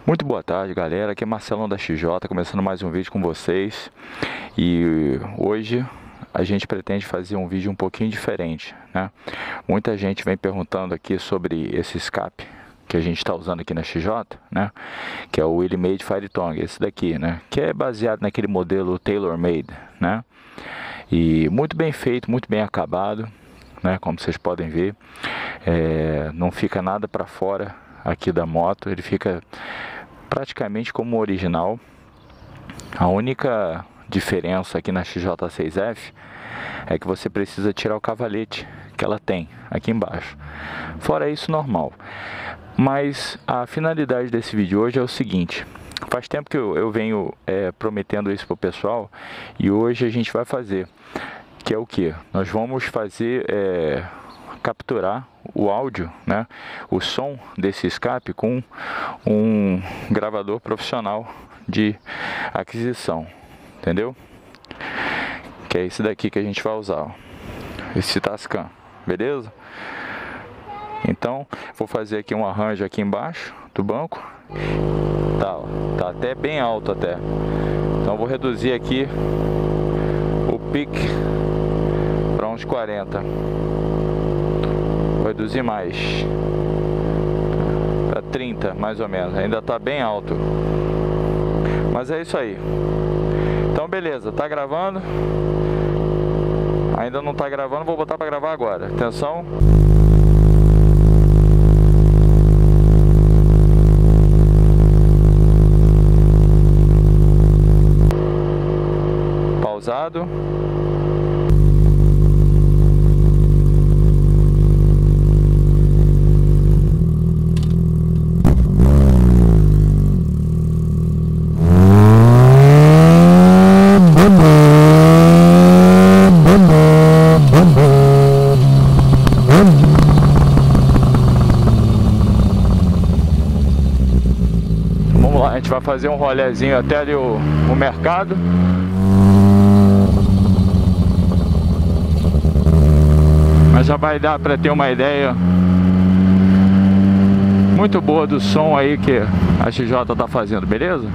Muito boa tarde, galera. Aqui é Marcelão da XJ, começando mais um vídeo com vocês. E hoje a gente pretende fazer um vídeo um pouquinho diferente, né? Muita gente vem perguntando aqui sobre esse escape que a gente está usando aqui na XJ, né? Que é o Willie Made Firetongue, esse daqui, né? Que é baseado naquele modelo tailor-made, né? E muito bem feito, muito bem acabado, né? Como vocês podem ver, não fica nada para fora aqui da moto, ele fica praticamente como o original. A única diferença aqui na XJ6F é que você precisa tirar o cavalete que ela tem aqui embaixo. Fora isso, normal. Mas a finalidade desse vídeo hoje é o seguinte: faz tempo que eu venho prometendo isso para o pessoal, e hoje a gente vai fazer, que é o que? Nós vamos fazer capturar o áudio, né, o som desse escape com um gravador profissional de aquisição, entendeu? Que é esse daqui que a gente vai usar, ó, esse Tascam, beleza? Então vou fazer aqui um arranjo aqui embaixo do banco, tá, ó, tá até bem alto até, então vou reduzir aqui o pique para uns 40. Vou reduzir mais para 30 mais ou menos, ainda tá bem alto, mas é isso aí. Então beleza, tá gravando? Ainda não tá gravando, vou botar para gravar agora. Atenção. Pausado. Vamos lá, a gente vai fazer um rolezinho até ali o mercado. Mas já vai dar para ter uma ideia muito boa do som aí que a XJ tá fazendo, beleza?